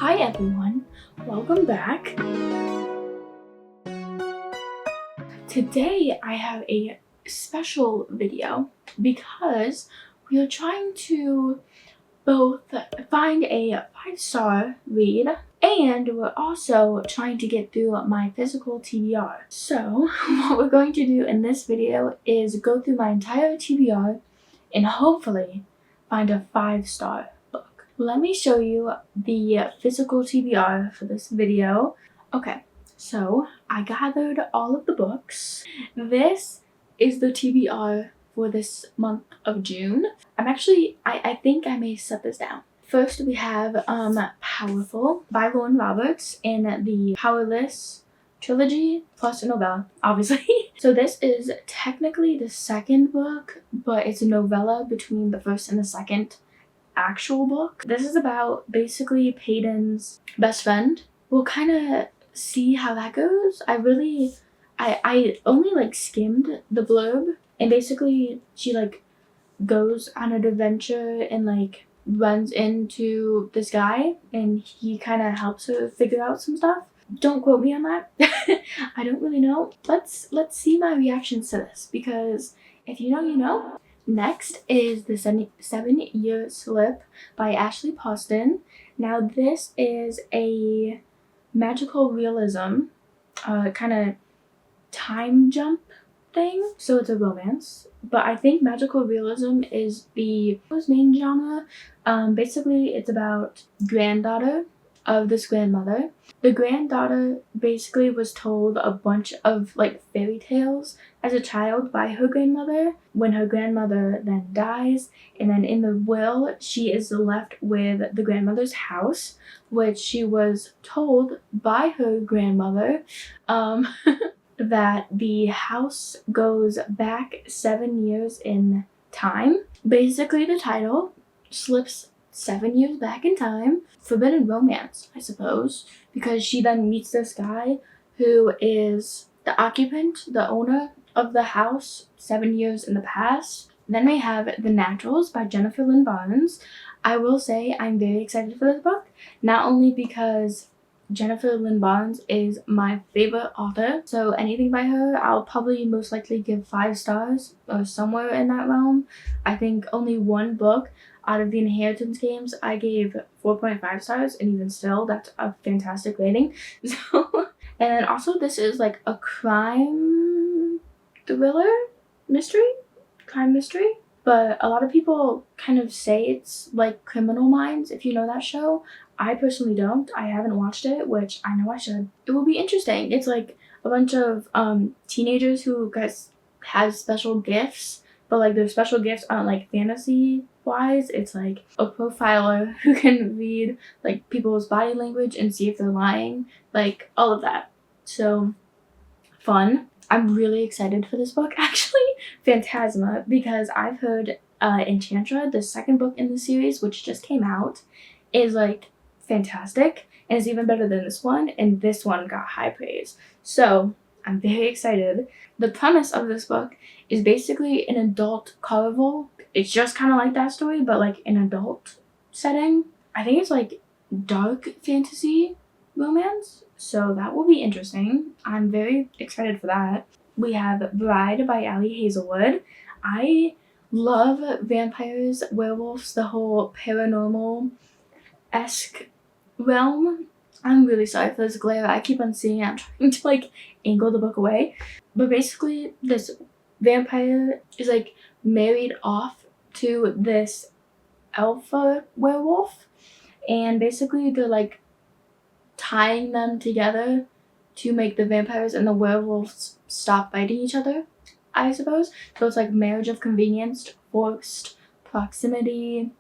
Hi everyone, welcome back. Today I have a special video because we are trying to both find a 5-star read and we're also trying to get through my physical TBR. So what we're going to do in this video is go through my entire TBR and hopefully find a 5-star. Let me show you the physical TBR for this video. Okay, so I gathered all of the books. This is the TBR for this month of June. I think I may set this down. First we have Powerful by Lauren Roberts in the Powerless trilogy plus a novella, obviously. So this is technically the second book, but it's a novella between the first and the second actual book. This is about basically Peyton's best friend. We'll kind of see how that goes. I only skimmed the blurb, and basically she goes on an adventure and runs into this guy and he kind of helps her figure out some stuff. Don't quote me on that. I don't really know. Let's see my reactions to this, because if you know, you know. Next is the 7-Year Slip by Ashley Poston. Now this is a magical realism kind of time jump thing. So it's a romance, but I think magical realism is the main genre. Basically it's about granddaughter of this grandmother. The granddaughter basically was told a bunch of fairy tales as a child by her grandmother, when her grandmother then dies, and then in the will she is left with the grandmother's house, which she was told by her grandmother that the house goes back 7 years in time. Basically the title slips 7 years back in time. Forbidden romance, I suppose, because she then meets this guy who is the occupant, the owner of the house 7 years in the past. Then we have The Naturals by Jennifer Lynn Barnes. I will say I'm very excited for this book, not only because Jennifer Lynn Barnes is my favorite author, so anything by her I'll probably most likely give 5 stars or somewhere in that realm. I think only one book out of the Inheritance games I gave 4.5 stars, and even still that's a fantastic rating. So, and then also this is a crime thriller crime mystery, but a lot of people kind of say it's like Criminal Minds, if you know that show. I personally don't. I haven't watched it, which I know I should. It will be interesting. It's a bunch of teenagers who have special gifts, but their special gifts aren't fantasy wise. It's a profiler who can read people's body language and see if they're lying, all of that. So fun. I'm really excited for this book, actually. Phantasma, because I've heard Enchantra, the second book in the series, which just came out, is fantastic and is even better than this one, and this one got high praise. So I'm very excited. The premise of this book is basically an adult carnival. It's just kind of like that story, but an adult setting. I think it's dark fantasy romance, so that will be interesting. I'm very excited for that. We have Bride by Ali Hazelwood. I love vampires, werewolves, the whole paranormal-esque realm. I'm really sorry for this glare. I keep on seeing it. I'm trying to angle the book away. But basically this vampire is married off to this alpha werewolf, and basically they're tying them together to make the vampires and the werewolves stop fighting each other, I suppose. So it's marriage of convenience, forced proximity,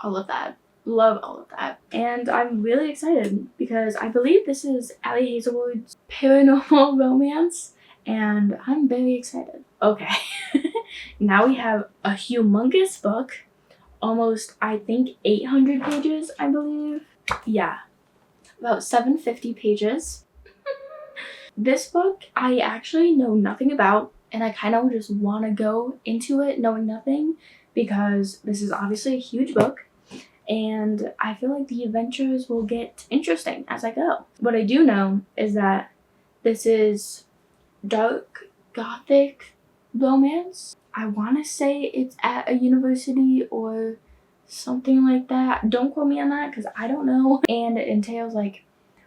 all of that. Love all of that. And I'm really excited because I believe this is Ali Hazelwood's paranormal romance, and I'm very excited. Okay. Now we have a humongous book, almost, I think, 800 pages, I believe. Yeah, about 750 pages. This book I actually know nothing about, and I kind of just want to go into it knowing nothing, because this is obviously a huge book, and I feel like the adventures will get interesting as I go. What I do know is that this is dark gothic romance. I want to say it's at a university or something like that. Don't quote me on that because I don't know. And it entails like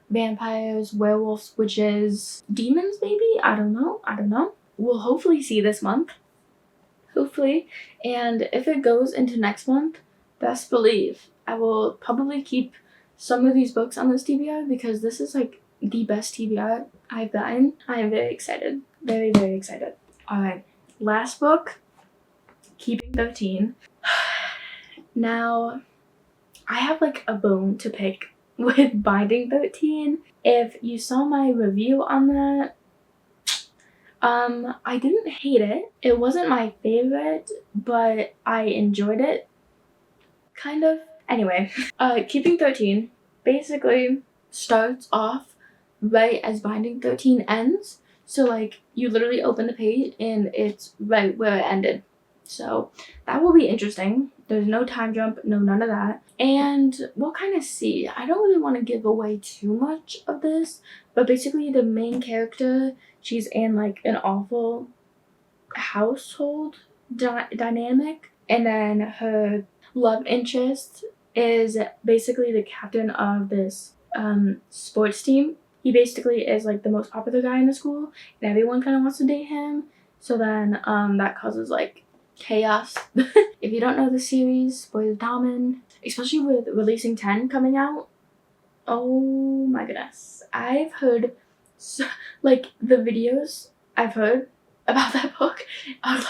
vampires, werewolves, witches, demons maybe? I don't know. We'll hopefully see this month. Hopefully. And if it goes into next month, best believe I will probably keep some of these books on this TBR because this is like the best TBR I've gotten. I am very excited. Very, very excited. Alright, last book, Keeping 13. Now, I have like a bone to pick with Binding 13. If you saw my review on that, I didn't hate it. It wasn't my favorite, but I enjoyed it. Kind of. Anyway, Keeping 13 basically starts off right as Binding 13 ends. So like you literally open the page and it's right where it ended. So that will be interesting. There's no time jump, no none of that. And we'll kind of see. I don't really want to give away too much of this, but basically the main character, she's in like an awful household dynamic, and then her love interest is basically the captain of this sports team. He basically is like the most popular guy in the school, and everyone kind of wants to date him. So then that causes like chaos. If you don't know the series, spoiler Damen, especially with releasing 10 coming out, oh my goodness, I've heard like the videos I've heard about that book are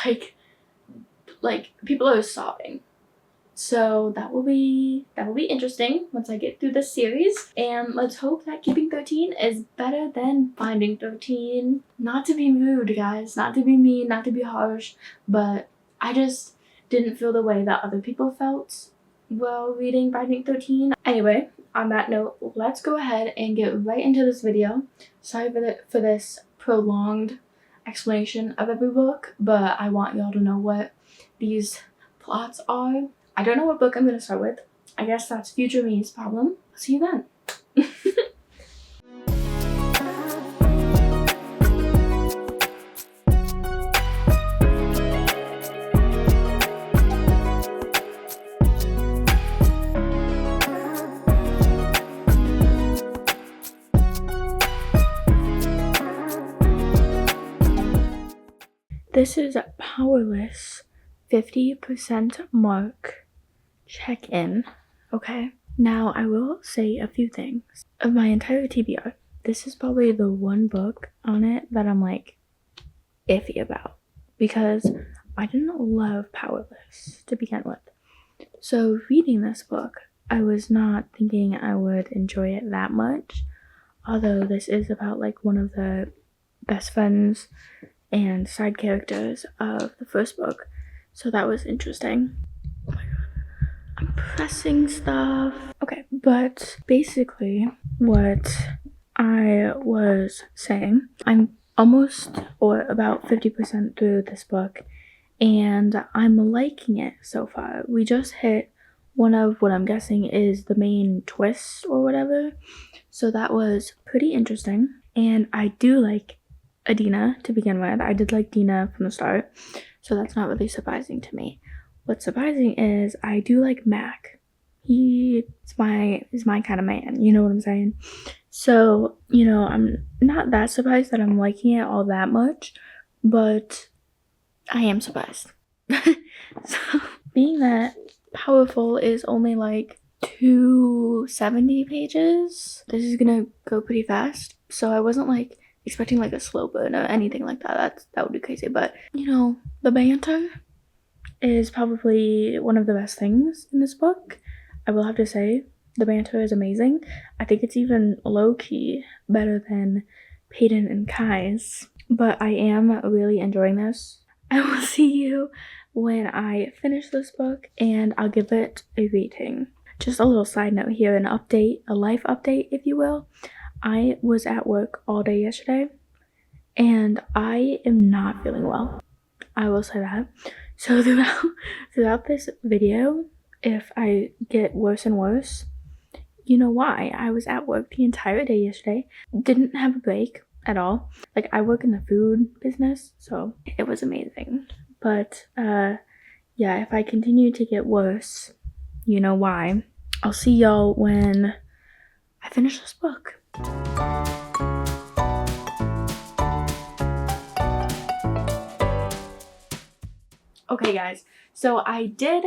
like people are sobbing. So that will be interesting once I get through this series. And let's hope that Keeping 13 is better than Binding 13. Not to be rude, guys, not to be mean, not to be harsh, but I just didn't feel the way that other people felt while reading Binding 13. Anyway, on that note, let's go ahead and get right into this video. Sorry for this prolonged explanation of every book, but I want y'all to know what these plots are. I don't know what book I'm going to start with. I guess that's future me's problem. See you then. This is Powerless 50% Mark check-in, okay? Now, I will say a few things. Of my entire TBR, this is probably the one book on it that I'm like iffy about because I didn't love Powerless to begin with. So reading this book, I was not thinking I would enjoy it that much, although this is about like one of the best friends and side characters of the first book. So that was interesting. Oh my god. I'm pressing stuff. Okay, but basically what I was saying, I'm almost or about 50% through this book and I'm liking it so far. We just hit one of what I'm guessing is the main twist or whatever. So that was pretty interesting. And I do like Adina to begin with. I did like Dina from the start, so that's not really surprising to me. What's surprising is I do like Mac. He is my kind of man, you know what I'm saying? So, you know, I'm not that surprised that I'm liking it all that much, but I am surprised. So, being that Powerful is only like 270 pages, this is gonna go pretty fast. So I wasn't like expecting like a slow burn or anything like that. That would be crazy. But you know, the banter is probably one of the best things in this book. I will have to say the banter is amazing. I think it's even low-key better than Peyton and Kai's. But I am really enjoying this. I will see you when I finish this book and I'll give it a rating. Just a little side note here, an update, a life update if you will. I was at work all day yesterday and I am not feeling well. I will say that. So throughout this video, if I get worse and worse, you know why. I was at work the entire day yesterday, didn't have a break at all. Like, I work in the food business, so it was amazing. But yeah, if I continue to get worse, you know why. I'll see y'all when I finish this book. Okay, guys, so I did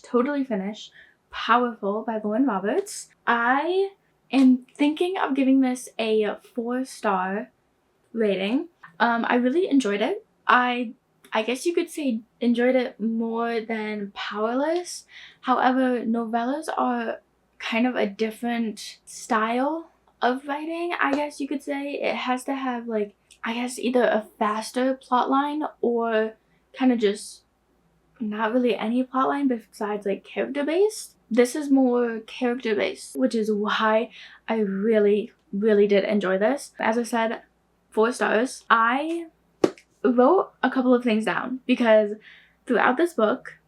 totally finish Powerful by Lauren Roberts. I am thinking of giving this a 4-star rating. I really enjoyed it. I guess you could say enjoyed it more than Powerless. However, novellas are kind of a different style of writing, I guess you could say. It has to have, like, I guess either a faster plotline or kind of just not really any plotline besides like character based. This is more character based, which is why I really did enjoy this. As I said, 4 stars. I wrote a couple of things down because throughout this book,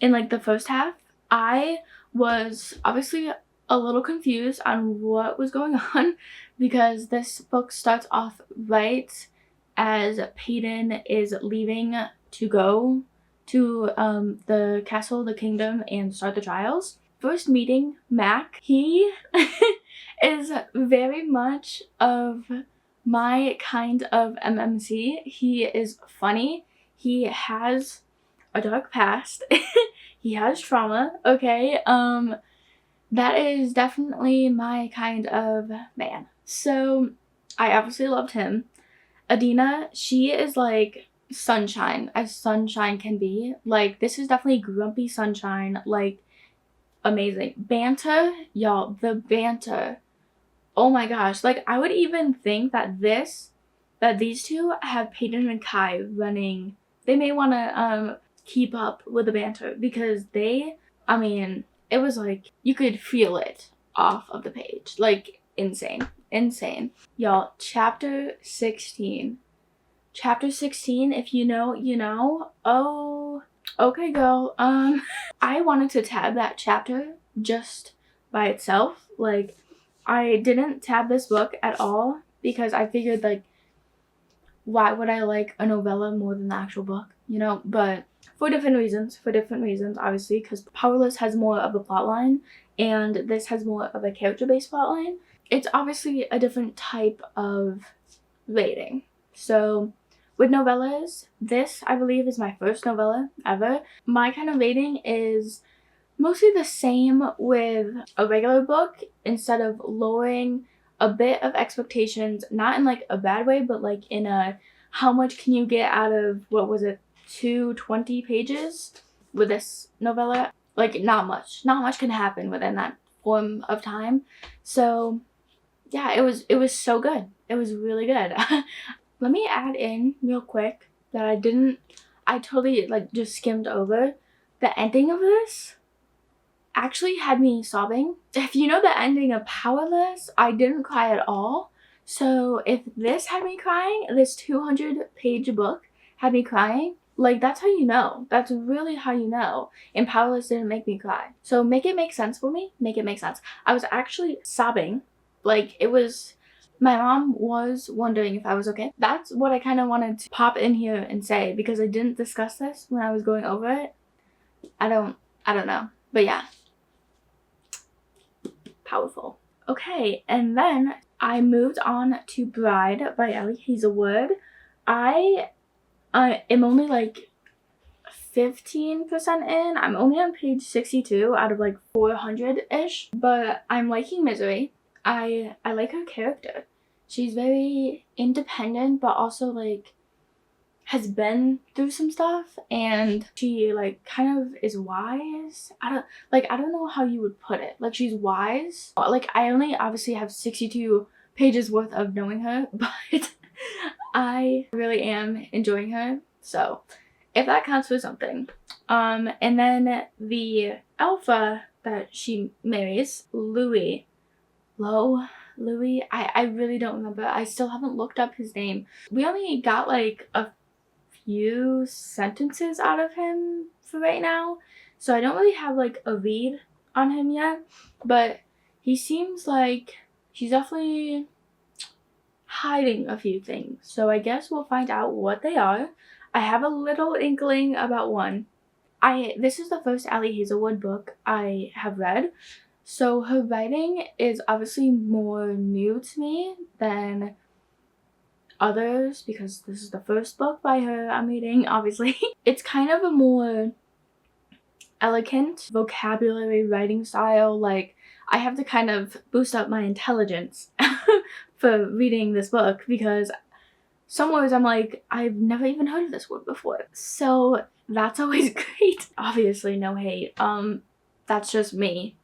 in like the first half, I was obviously a little confused on what was going on because this book starts off right as Peyton is leaving to go to the castle, the kingdom, and start the trials. First meeting Mac, he is very much of my kind of MMC. He is funny. He has a dark past. He has trauma, okay? That is definitely my kind of man. So I obviously loved him. Adina, she is like sunshine, as sunshine can be. Like, this is definitely grumpy sunshine, like, amazing. Banter, y'all, the banter. Oh my gosh, like, I would even think that these two have Peyton and Kai running. They may want to keep up with the banter because I mean, it was like, you could feel it off of the page. Like, insane. Y'all, chapter 16. Chapter 16, if you know, you know. Oh, okay, girl. I wanted to tab that chapter just by itself. Like, I didn't tab this book at all because I figured, like, why would I like a novella more than the actual book, you know? But for different reasons, obviously, because Powerless has more of a plotline and this has more of a character-based plotline. It's obviously a different type of rating. So with novellas, this, I believe, is my first novella ever. My kind of rating is mostly the same with a regular book, instead of lowering a bit of expectations, not in like a bad way, but like in a how much can you get out of, what was it, 220 pages with this novella? Like, not much can happen within that form of time. So yeah, it was so good. It was really good. Let me add in real quick that I totally like just skimmed over. The ending of this actually had me sobbing. If you know the ending of Powerless, I didn't cry at all. So if this had me crying, this 200-page book had me crying, like, that's how you know. That's really how you know. And Powerless didn't make me cry. So make it make sense for me. Make it make sense. I was actually sobbing. Like, it was... My mom was wondering if I was okay. That's what I kind of wanted to pop in here and say, because I didn't discuss this when I was going over it. I don't know. But yeah. Powerful. Okay, and then I moved on to Bride by Ellie Hazelwood. I am only like 15% in. I'm only on page 62 out of like 400-ish, but I'm liking Misery. I like her character. She's very independent, but also like has been through some stuff, and she like kind of is wise. I don't know how you would put it. Like, she's wise. Like, I only obviously have 62 pages worth of knowing her, but I really am enjoying her. So if that counts for something. And then the alpha that she marries, Louis, I really don't remember. I still haven't looked up his name. We only got like a few sentences out of him for right now. So I don't really have like a read on him yet, but he seems like he's definitely hiding a few things. So I guess we'll find out what they are. I have a little inkling about one. This is the first Ali Hazelwood book I have read. So her writing is obviously more new to me than others because this is the first book by her I'm reading, obviously. It's kind of a more elegant vocabulary writing style. Like, I have to kind of boost up my intelligence for reading this book because some words I'm like, I've never even heard of this word before. So that's always great. Obviously, no hate. That's just me.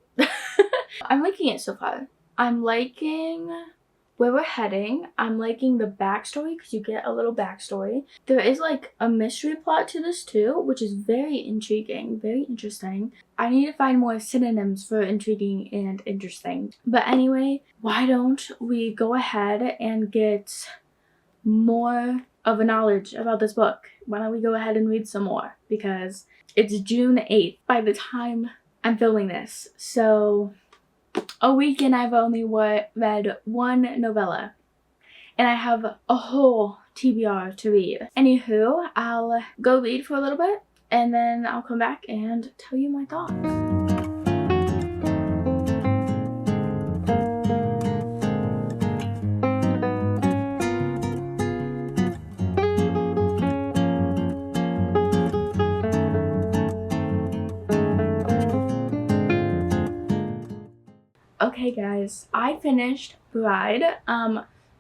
I'm liking it so far. I'm liking where we're heading. I'm liking the backstory because you get a little backstory. There is like a mystery plot to this too, which is very intriguing, very interesting. I need to find more synonyms for intriguing and interesting. But anyway, why don't we go ahead and get more of a knowledge about this book? Why don't we go ahead and read some more? Because it's June 8th by the time I'm filming this. So a week and I've only read one novella. And I have a whole TBR to read. Anywho, I'll go read for a little bit and then I'll come back and tell you my thoughts. Okay guys, I finished Bride.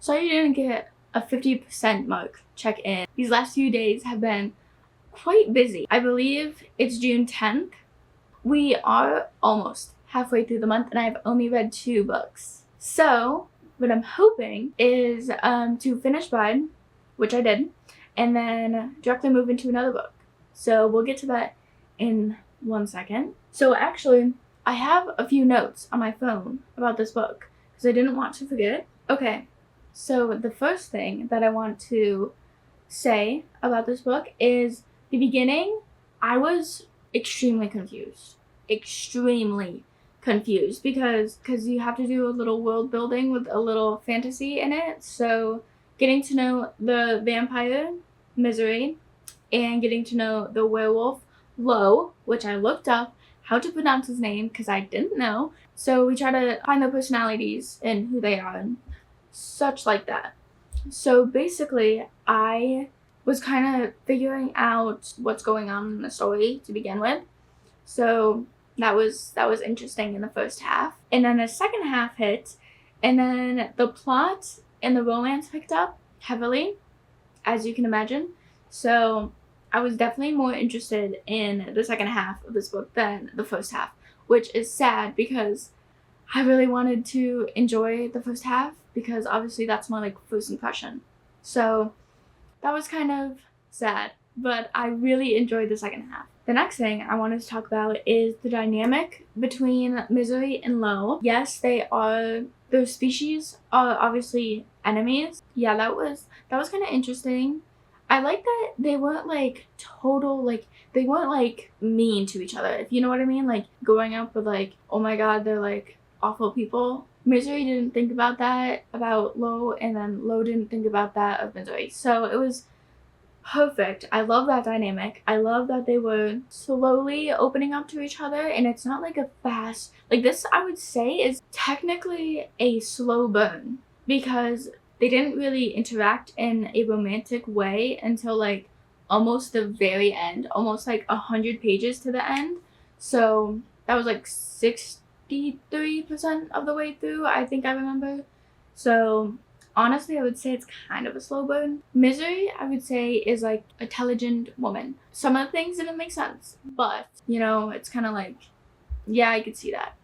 Sorry you didn't get a 50% mark check-in. These last few days have been quite busy. I believe it's June 10th. We are almost halfway through the month and I've only read 2 books. So what I'm hoping is to finish Bride, which I did, and then directly move into another book. So we'll get to that in 1 second. So actually, I have a few notes on my phone about this book because I didn't want to forget. Okay, so the first thing that I want to say about this book is the beginning. I was extremely confused. Extremely confused because you have to do a little world building with a little fantasy in it. So getting to know the vampire, Misery, and getting to know the werewolf, Lo, which I looked up how to pronounce his name because I didn't know. So we try to find their personalities and who they are and such like that. So basically, I was kind of figuring out what's going on in the story to begin with. So that was interesting in the first half. And then the second half hit, and then the plot and the romance picked up heavily, as you can imagine. So I was definitely more interested in the second half of this book than the first half, which is sad because I really wanted to enjoy the first half because obviously that's my like first impression. So that was kind of sad, but I really enjoyed the second half. The next thing I wanted to talk about is the dynamic between Misery and Lo. Yes, their species are obviously enemies. Yeah, that was kind of interesting. I like that they weren't like they weren't like mean to each other, if you know what I mean. Like growing up with like, oh my god, they're like awful people. Misery didn't think about that about Lo, and then Lo didn't think about that of Misery. So it was perfect. I love that dynamic. I love that they were slowly opening up to each other, and it's not like a fast, like this I would say is technically a slow burn because they didn't really interact in a romantic way until like almost the very end, almost like 100 pages to the end. So that was like 63% of the way through, I think I remember. So honestly, I would say it's kind of a slow burn. Misery, I would say, is like a intelligent woman. Some of the things didn't make sense, but you know, it's kind of like, yeah, I could see that.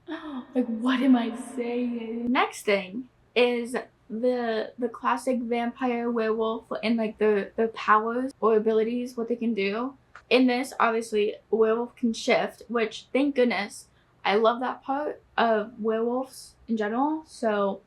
Like, what am I saying? Next thing is the classic vampire werewolf and like their powers or abilities, what they can do. In this, obviously, a werewolf can shift, which thank goodness. I love that part of werewolves in general, so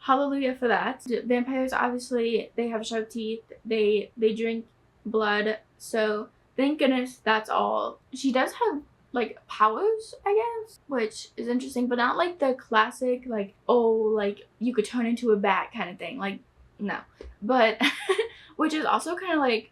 hallelujah for that. Vampires, obviously, they have sharp teeth, they drink blood, so thank goodness that's all. She does have like powers, I guess, which is interesting, but not like the classic like, oh, like you could turn into a bat kind of thing. Like, no. But which is also kind of like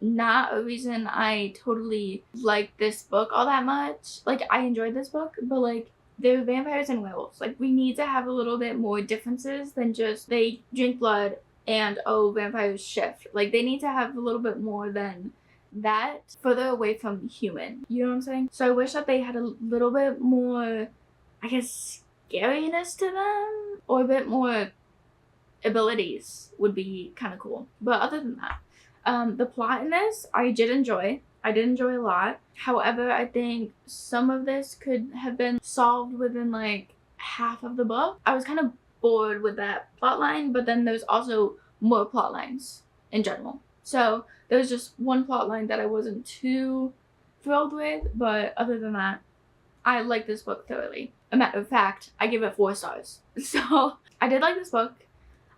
not a reason I totally like this book all that much. Like, I enjoyed this book, but like they're vampires and werewolves. Like, we need to have a little bit more differences than just they drink blood and oh, vampires shift. Like, they need to have a little bit more than that, further away from human. You know what I'm saying? So I wish that they had a little bit more, I guess, scariness to them, or a bit more abilities would be kind of cool. But other than that, the plot in this I did enjoy. I did enjoy a lot. However, I think some of this could have been solved within like half of the book. I was kind of bored with that plot line, but then there's also more plot lines in general. So there was just one plot line that I wasn't too thrilled with, but other than that, I like this book thoroughly. A matter of fact, I give it 4 stars. So I did like this book.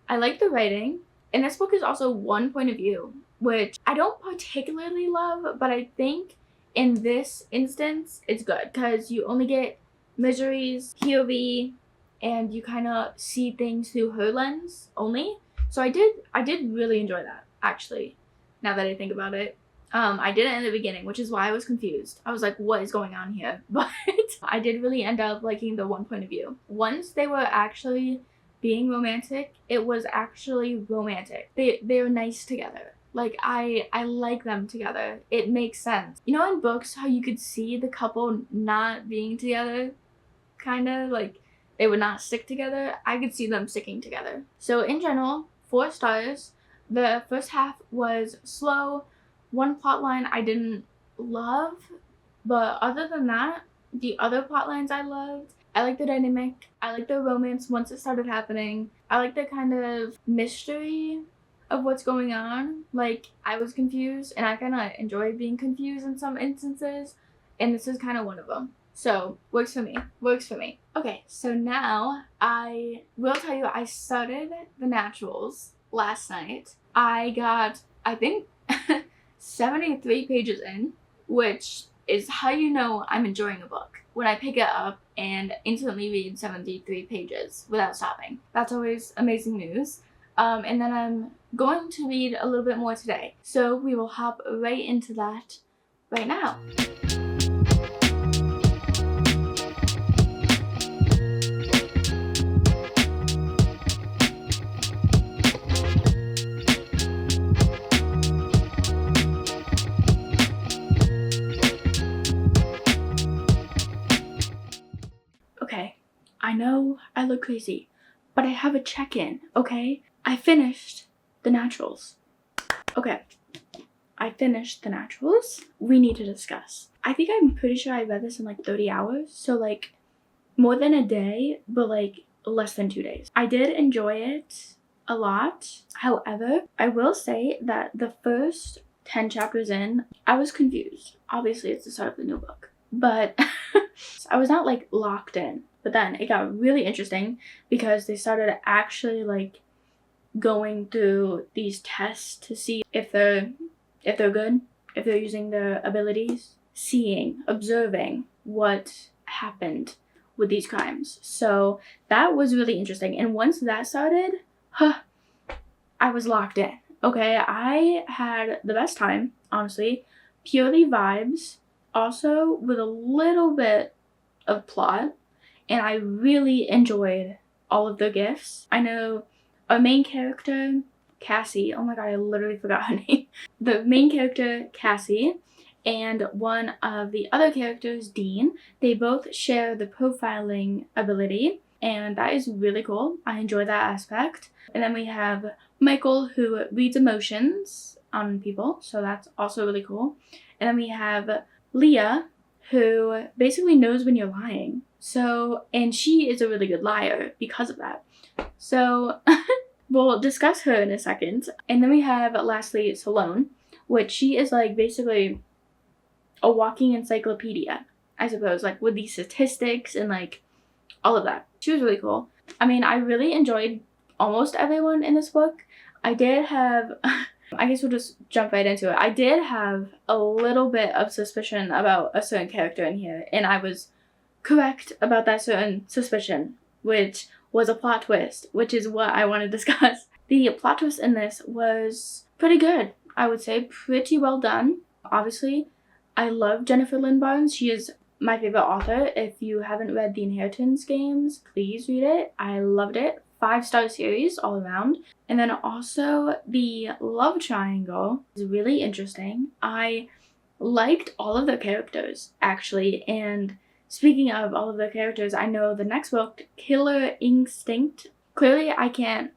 I like the writing. And this book is also one point of view, which I don't particularly love, but I think in this instance, it's good because you only get Misery's POV and you kind of see things through her lens only. So I did really enjoy that, actually, now that I think about it. I didn't in the beginning, which is why I was confused. I was like, what is going on here? But I did really end up liking the one point of view. Once they were actually being romantic, it was actually romantic. They're nice together. Like, I like them together. It makes sense. You know in books how you could see the couple not being together? Kind of like they would not stick together. I could see them sticking together. So in general, 4 stars. The first half was slow. One plot line I didn't love, but other than that, the other plot lines I loved. I like the dynamic. I like the romance once it started happening. I like the kind of mystery of what's going on. Like, I was confused, and I kind of enjoy being confused in some instances, and this is kind of one of them. So, works for me. Works for me. Okay, so now I will tell you I started The Naturals last night. I got, I think, 73 pages in, which is how you know I'm enjoying a book. When I pick it up and instantly read 73 pages without stopping. That's always amazing news. And then I'm going to read a little bit more today. So we will hop right into that right now. Okay, I know I look crazy, but I have a check-in, okay? I finished The Naturals. Okay, I finished The Naturals. We need to discuss. I think I'm pretty sure I read this in like 30 hours, so like more than a day, but like less than 2 days. I did enjoy it a lot. However, I will say that the first 10 chapters in, I was confused. Obviously, it's the start of the new book, but I was not like locked in. But then it got really interesting because they started actually like going through these tests to see if they're good, if they're using their abilities, seeing, observing what happened with these crimes. So that was really interesting. And once that started, I was locked in. Okay, I had the best time, honestly. Purely vibes, also with a little bit of plot. And I really enjoyed all of the gifts. I know our main character, Cassie, oh my god, I literally forgot her name. The main character, Cassie, and one of the other characters, Dean, they both share the profiling ability, and that is really cool. I enjoy that aspect. And then we have Michael, who reads emotions on people, so that's also really cool. And then we have Leah, who basically knows when you're lying. So, and she is a really good liar because of that. So, we'll discuss her in a second. And then we have, lastly, Salone, which she is like basically a walking encyclopedia, I suppose, like with these statistics and like all of that. She was really cool. I mean, I really enjoyed almost everyone in this book. I did have I guess we'll just jump right into it. I did have a little bit of suspicion about a certain character in here, and I was correct about that certain suspicion, which was a plot twist, which is what I want to discuss. The plot twist in this was pretty good, I would say. Pretty well done. Obviously, I love Jennifer Lynn Barnes. She is my favorite author. If you haven't read the Inheritance games, please read it. I loved it. 5-star series all around. And then also the love triangle is really interesting. I liked all of the characters, actually. And speaking of all of the characters, I know the next book, Killer Instinct. Clearly, I can't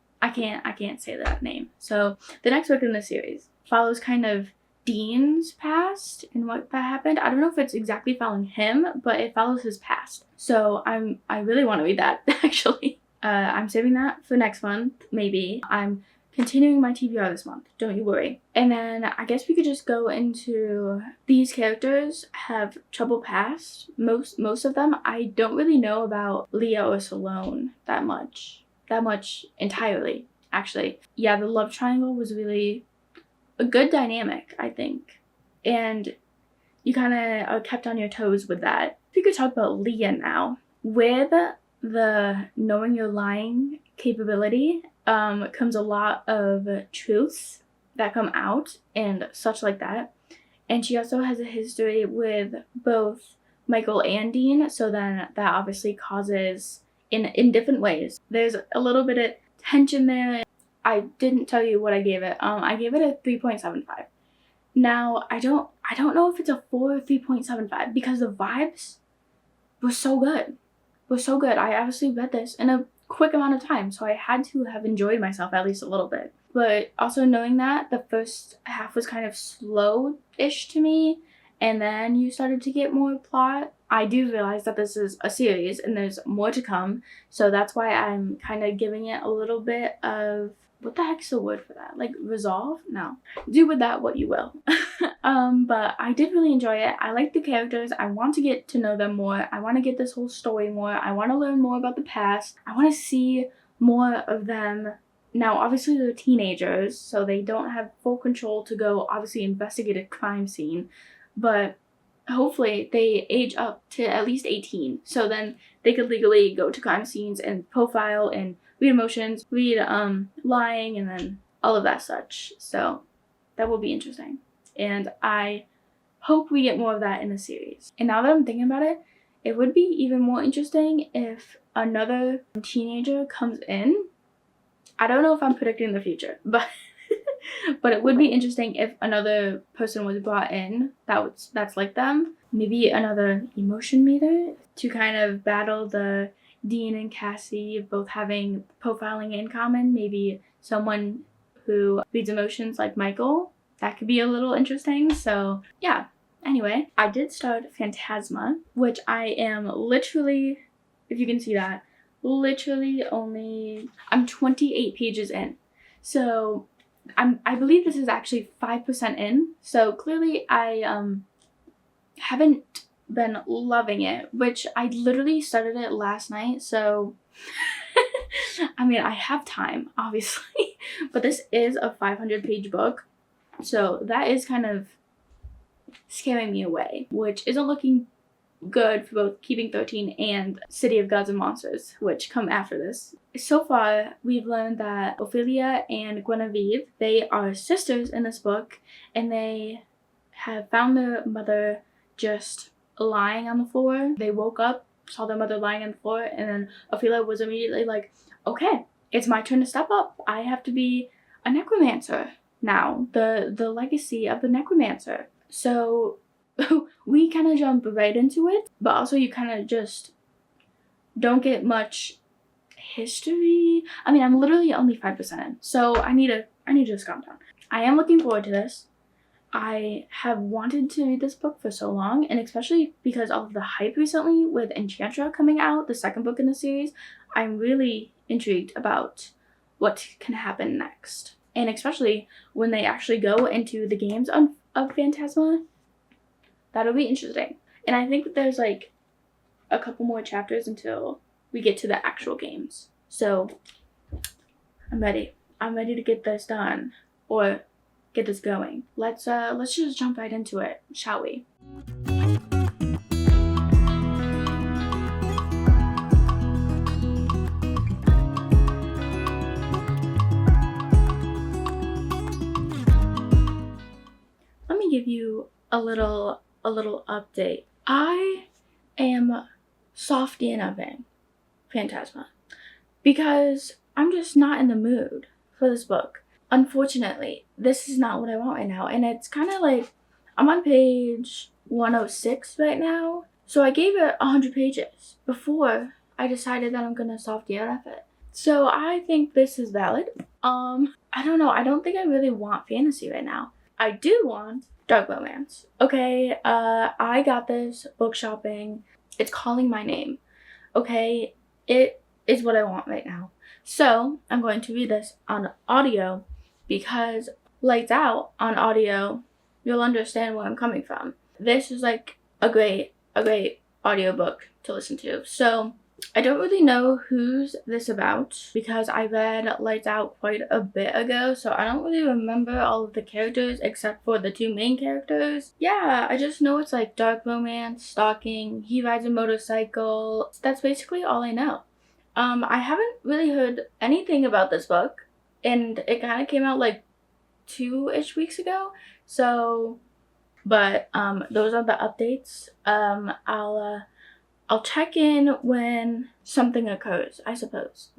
say that name. So the next book in the series follows kind of Dean's past and what that happened. I don't know if it's exactly following him, but it follows his past. So I really want to read that, actually. I'm saving that for next month, maybe. I'm continuing my TBR this month, don't you worry. And then I guess we could just go into these characters have troubled past. Most of them. I don't really know about Leah or Salome that much entirely, actually. Yeah, the love triangle was really a good dynamic, I think. And you kind of are kept on your toes with that. We could talk about Leah now. With the knowing you're lying capability comes a lot of truths that come out and such like that. And she also has a history with both Michael and Dean, so then that obviously causes in different ways. There's a little bit of tension there. I didn't tell you what I gave it. I gave it a 3.75. Now, I don't know if it's a 4 or 3.75 because the vibes were so good. I obviously read this in a quick amount of time, so I had to have enjoyed myself at least a little bit. But also knowing that the first half was kind of slow-ish to me, and then you started to get more plot, I do realize that this is a series and there's more to come, so that's why I'm kind of giving it a little bit of, what the heck's the word for that? Like, resolve? No. Do with that what you will. But I did really enjoy it. I like the characters. I want to get to know them more. I want to get this whole story more. I want to learn more about the past. I want to see more of them. Now, obviously, they're teenagers, so they don't have full control to go, obviously, investigate a crime scene. But hopefully, they age up to at least 18. So then they could legally go to crime scenes and profile and read emotions, read lying, and then all of that such. So that will be interesting. And I hope we get more of that in the series. And now that I'm thinking about it, it would be even more interesting if another teenager comes in. I don't know if I'm predicting the future, but but it would be interesting if another person was brought in that's like them. Maybe another emotion meter to kind of battle the Dean and Cassie both having profiling in common. Maybe someone who reads emotions like Michael. That could be a little interesting. So yeah. Anyway, I did start Phantasma, which I am literally, if you can see that, I'm 28 pages in. So I believe this is actually 5% in. So clearly I haven't been loving it, which I literally started it last night. So I mean, I have time, obviously, but this is a 500-page book. So that is kind of scaring me away, which isn't looking good for both Keeping 13 and City of Gods and Monsters, which come after this. So far, we've learned that Ophelia and Guinevere, they are sisters in this book, and they have found their mother just lying on the floor. They woke up, saw their mother lying on the floor, and then Ophelia was immediately like, okay, it's my turn to step up. I have to be a necromancer now, the legacy of the necromancer. So we kind of jump right into it, but also you kind of just don't get much history. I mean, I'm literally only 5% in, so I need to just calm down. I am looking forward to this. I have wanted to read this book for so long, and especially because of the hype recently with Enchantra coming out, the second book in the series, I'm really intrigued about what can happen next. And especially when they actually go into the games of Phantasma, that'll be interesting. And I think that there's like a couple more chapters until we get to the actual games. So I'm ready. I'm ready to get this done. Or get this going. Let's just jump right into it, shall we? Let me give you a little update. I am softy upping Phantasma because I'm just not in the mood for this book. Unfortunately, this is not what I want right now, and it's kind of like I'm on page 106 right now, so I gave it 100 pages before I decided that I'm gonna softy up it. So I think this is valid. I don't know, I don't think I really want fantasy right now. I do want dark romance. Okay, I got this book shopping. It's calling my name. Okay, it is what I want right now. So I'm going to read this on audio because lights out on audio, you'll understand where I'm coming from. This is like a great audiobook to listen to. So I don't really know who's this about because I read Lights Out quite a bit ago, so I don't really remember all of the characters except for the two main characters. Yeah, I just know it's like dark romance, stalking, he rides a motorcycle. That's basically all I know. I haven't really heard anything about this book, and it kind of came out like 2-ish weeks ago, so, but those are the updates. I'll check in when something occurs, I suppose.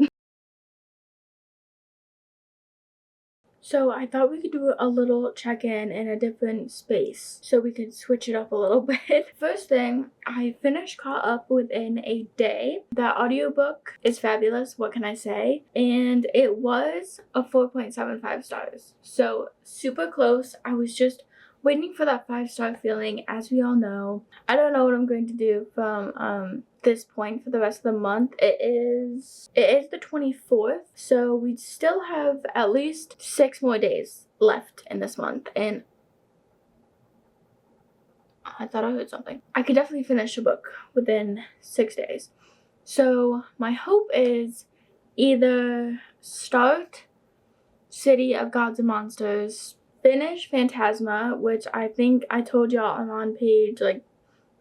So I thought we could do a little check-in in a different space so we could switch it up a little bit. First thing, I finished caught up within a day. The audiobook is fabulous, what can I say? And it was a 4.75 stars. So super close. I was just waiting for that 5-star feeling, as we all know. I don't know what I'm going to do from this point for the rest of the month. It is the 24th, so we still have at least 6 more days left in this month, and I thought I heard something. I could definitely finish a book within 6 days. So my hope is either start City of Gods and Monsters, finish Phantasma, which I think I told y'all I'm on page like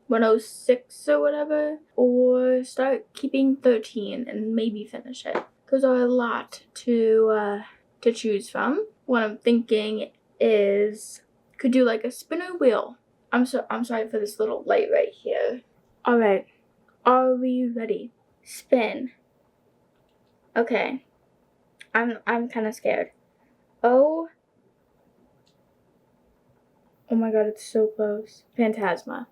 106 or whatever, or start Keeping 13 and maybe finish it. Those are a lot to choose from. What I'm thinking is could do like a spinner wheel. I'm sorry for this little light right here. All right, are we ready? Spin. Okay, I'm kind of scared. Oh my god, it's so close. Phantasma.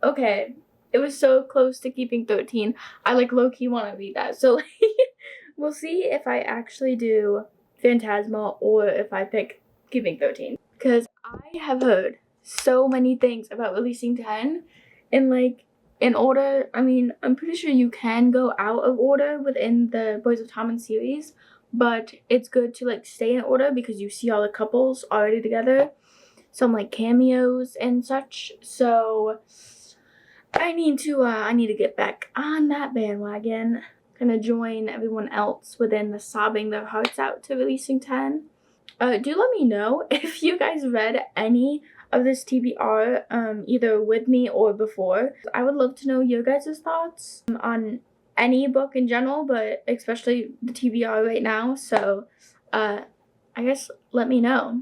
Okay, it was so close to Keeping 13. I like low-key want to read that. So like, we'll see if I actually do Phantasma or if I pick Keeping 13. Because I have heard so many things about releasing 10 and like in order. I mean, I'm pretty sure you can go out of order within the Boys of Tommen series, but it's good to like stay in order because you see all the couples already together. Some like cameos and such, so I need to get back on that bandwagon, kind of join everyone else within the sobbing their hearts out to releasing 10. Do let me know if you guys read any of this TBR either with me or before. I would love to know your guys' thoughts on any book in general, but especially the TBR right now, so I guess let me know.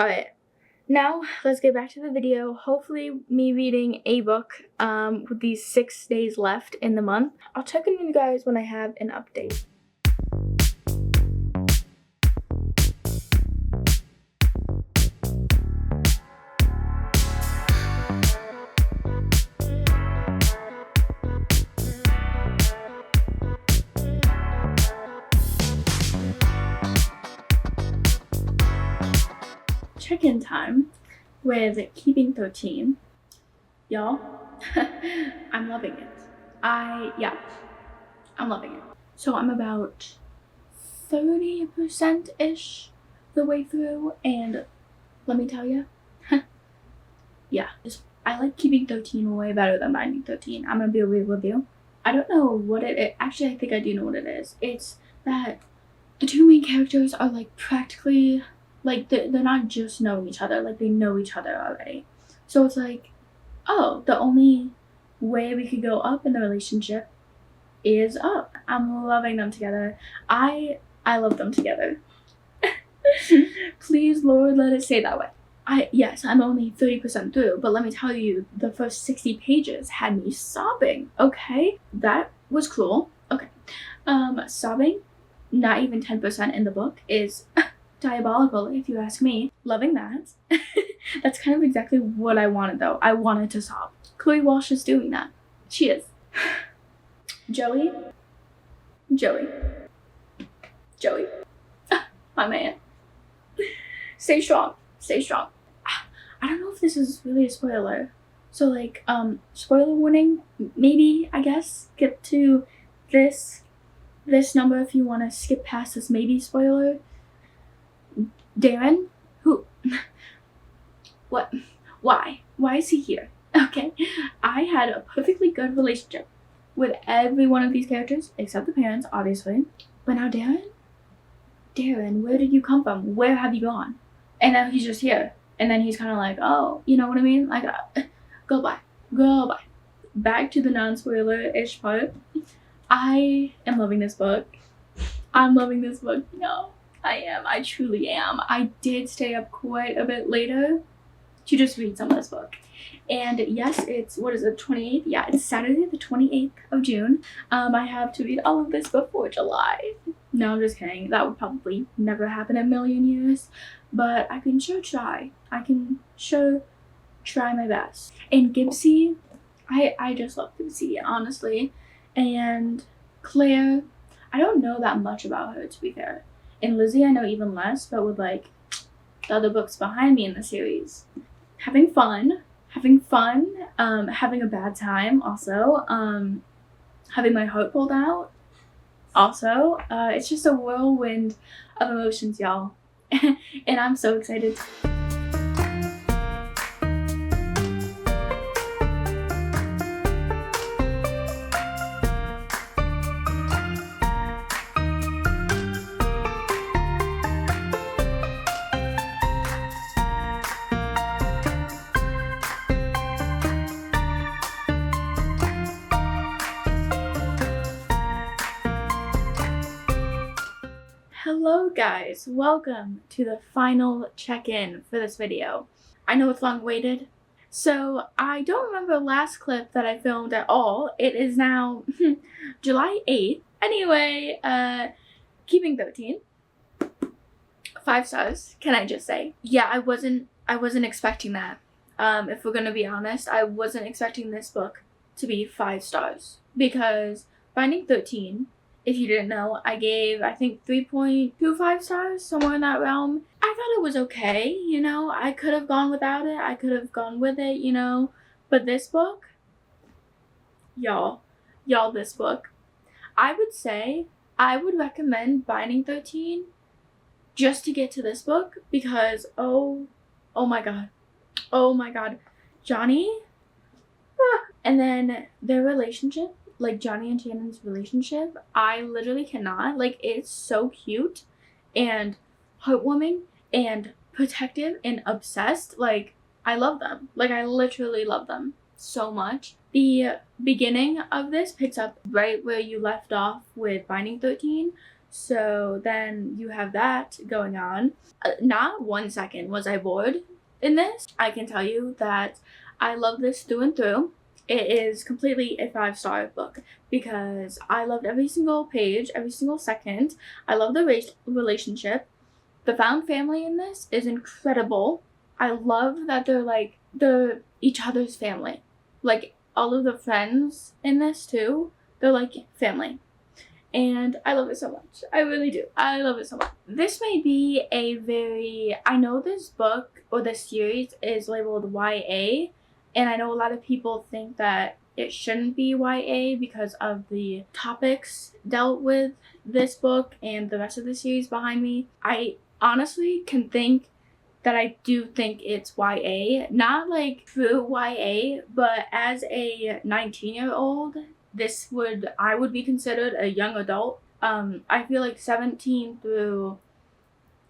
Alright. Now, let's get back to the video. Hopefully, me reading a book with these 6 days left in the month. I'll check in with you guys when I have an update. Check-in time with Keeping 13. Y'all, I'm loving it. I'm loving it. So I'm about 30%-ish the way through, and let me tell you, yeah, I like Keeping 13 way better than Binding 13. I'm gonna be real with you. I don't know what it is. Actually, I think I do know what it is. It's that the two main characters are like practically Like, they're not just knowing each other, like, they know each other already. So it's like, oh, the only way we could go up in the relationship is up. I'm loving them together. I love them together. Please, Lord, let it stay that way. Yes, I'm only 30% through, but let me tell you, the first 60 pages had me sobbing, okay? That was cruel. Okay. Sobbing, not even 10% in the book, is diabolical, if you ask me. Loving that. That's kind of exactly what I wanted, though. I wanted to sob. Chloe Walsh is doing that. She is. Joey. My man. Stay strong. I don't know if this is really a spoiler. So, like, spoiler warning, maybe, I guess, get to this number if you want to skip past this maybe spoiler. Darren, who, what, why is he here? Okay, I had a perfectly good relationship with every one of these characters, except the parents, obviously. But now Darren, where did you come from? Where have you gone? And now he's just here. And then he's kind of like, oh, you know what I mean? Like, go bye. Back to the non-spoiler-ish part. I am loving this book. I'm loving this book. No, I am. I truly am. I did stay up quite a bit later to just read some of this book. And yes, it's, 28th? Yeah, it's Saturday the 28th of June. I have to read all of this before July. No, I'm just kidding. That would probably never happen in a million years. But I can sure try. Try my best. And Gibbsy, I just love Gibbsy, honestly. And Claire, I don't know that much about her, to be fair. And Lizzie, I know even less, but with, like, the other books behind me in the series. Having fun, having a bad time also, having my heart pulled out also. It's just a whirlwind of emotions, y'all. And I'm so excited. Hello guys, welcome to the final check-in for this video. I know it's long-awaited, so I don't remember the last clip that I filmed at all. It is now July 8th. Anyway, keeping 13. 5 stars, can I just say? Yeah, I wasn't expecting that. If we're gonna be honest, I wasn't expecting this book to be 5 stars because Finding 13, if you didn't know, I gave, I think, 3.25 stars, somewhere in that realm. I thought it was okay, you know. I could have gone without it. I could have gone with it, you know. But this book, y'all, this book, I would say I would recommend Binding 13 just to get to this book because, oh my God, Johnny, and then their relationship, like Johnny and Shannon's relationship, I literally cannot. Like, it's so cute and heartwarming and protective and obsessed. Like, I love them. Like, I literally love them so much. The beginning of this picks up right where you left off with Binding 13. So then you have that going on. Not 1 second was I bored in this. I can tell you that I love this through and through. It is completely a 5-star book because I loved every single page, every single second. I love the relationship. The found family in this is incredible. I love that they're each other's family. Like, all of the friends in this too, they're like family. And I love it so much. I really do. I love it so much. This may be I know this book or this series is labeled YA. And I know a lot of people think that it shouldn't be YA because of the topics dealt with this book and the rest of the series behind me. I honestly can think that I do think it's YA. Not like true YA, but as a 19-year-old, I would be considered a young adult. I feel like 17 through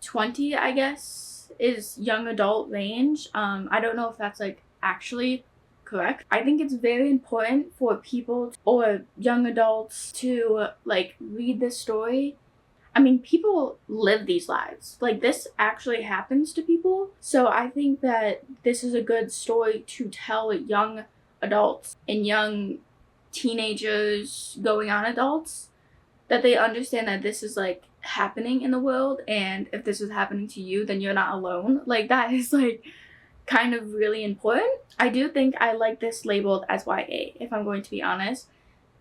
20, I guess, is young adult range. I don't know if that's like actually correct. I think it's very important for people or young adults to like read this story. I mean, people live these lives. Like, this actually happens to people. So I think that this is a good story to tell young adults and young teenagers going on adults, that they understand that this is like happening in the world, and if this is happening to you, then you're not alone. Like, that is like kind of really important. I do think I like this labeled as YA, if I'm going to be honest.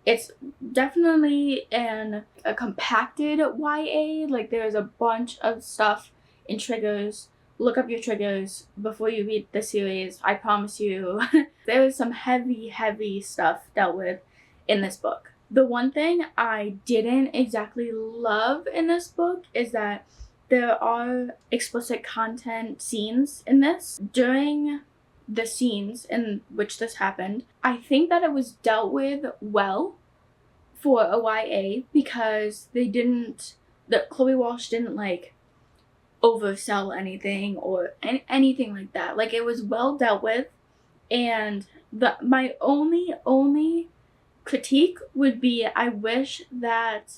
It's definitely a compacted YA. Like, there's a bunch of stuff and triggers. Look up your triggers before you read the series. I promise you, there is some heavy stuff dealt with in this book. The one thing I didn't exactly love in this book is that there are explicit content scenes in this. During the scenes in which this happened, I think that it was dealt with well for a YA, because Chloe Walsh didn't like oversell anything or anything like that. Like, it was well dealt with, and my only critique would be, I wish that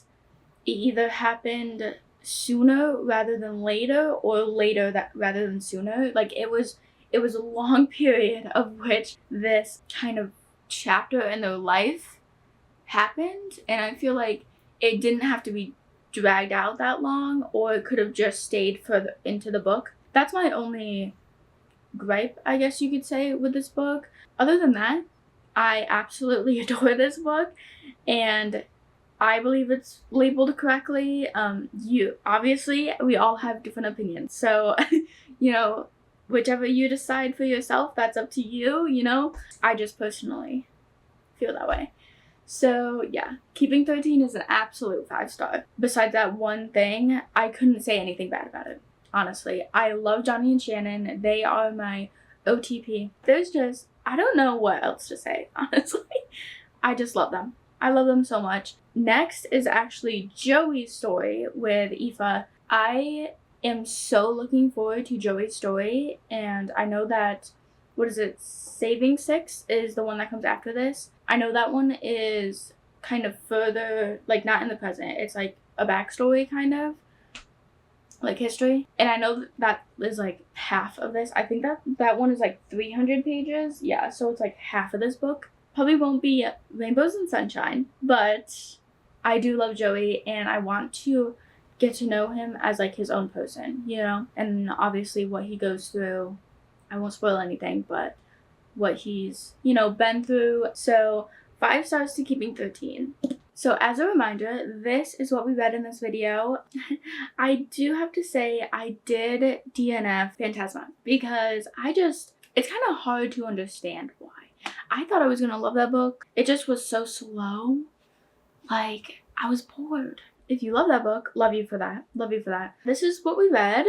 it either happened sooner rather than later, or later rather than sooner. Like, it was a long period of which this kind of chapter in their life happened, and I feel like it didn't have to be dragged out that long, or it could have just stayed further into the book. That's my only gripe, I guess you could say, with this book. Other than that, I absolutely adore this book, and I believe it's labeled correctly. Obviously, we all have different opinions, so you know, whichever you decide for yourself, that's up to you, you know? I just personally feel that way. So yeah, Keeping 13 is an absolute 5-star. Besides that one thing, I couldn't say anything bad about it, honestly. I love Johnny and Shannon. They are my OTP. There's just, I don't know what else to say, honestly. I just love them. I love them so much. Next is actually Joey's story with Aoife. I am so looking forward to Joey's story, and I know that, Saving Six is the one that comes after this. I know that one is kind of further, like, not in the present. It's like a backstory, kind of like history, and I know that is like half of this. I think that one is like 300 pages. Yeah, so it's like half of this book. Probably won't be Rainbows and Sunshine, but I do love Joey, and I want to get to know him as like his own person, you know? And obviously what he goes through, I won't spoil anything, but what he's, you know, been through. So 5 stars to Keeping 13. So as a reminder, this is what we read in this video. I do have to say I did DNF Phantasma, because it's kind of hard to understand why. I thought I was gonna love that book. It just was so slow. Like, I was bored. If you love that book, love you for that. Love you for that. This is what we read.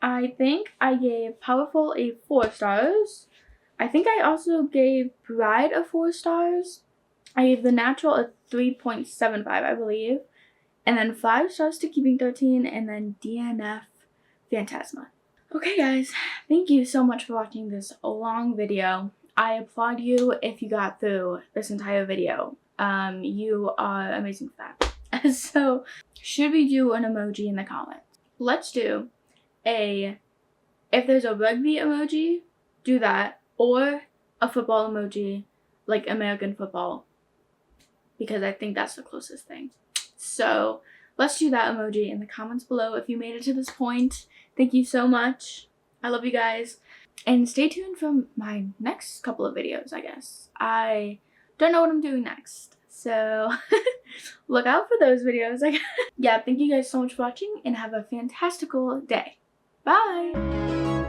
I think I gave Powerful a 4 stars. I think I also gave Bride a 4 stars. I gave The Natural a 3.75, I believe. And then 5 stars to Keeping 13, and then DNF Phantasma. Okay guys, thank you so much for watching this long video. I applaud you if you got through this entire video. You are amazing for that. So, should we do an emoji in the comments? Let's do if there's a rugby emoji, do that, or a football emoji, like American football, because I think that's the closest thing. So, let's do that emoji in the comments below if you made it to this point. Thank you so much. I love you guys. And stay tuned for my next couple of videos, I guess. I don't know what I'm doing next, so look out for those videos. Yeah, thank you guys so much for watching, and have a fantastical day. Bye!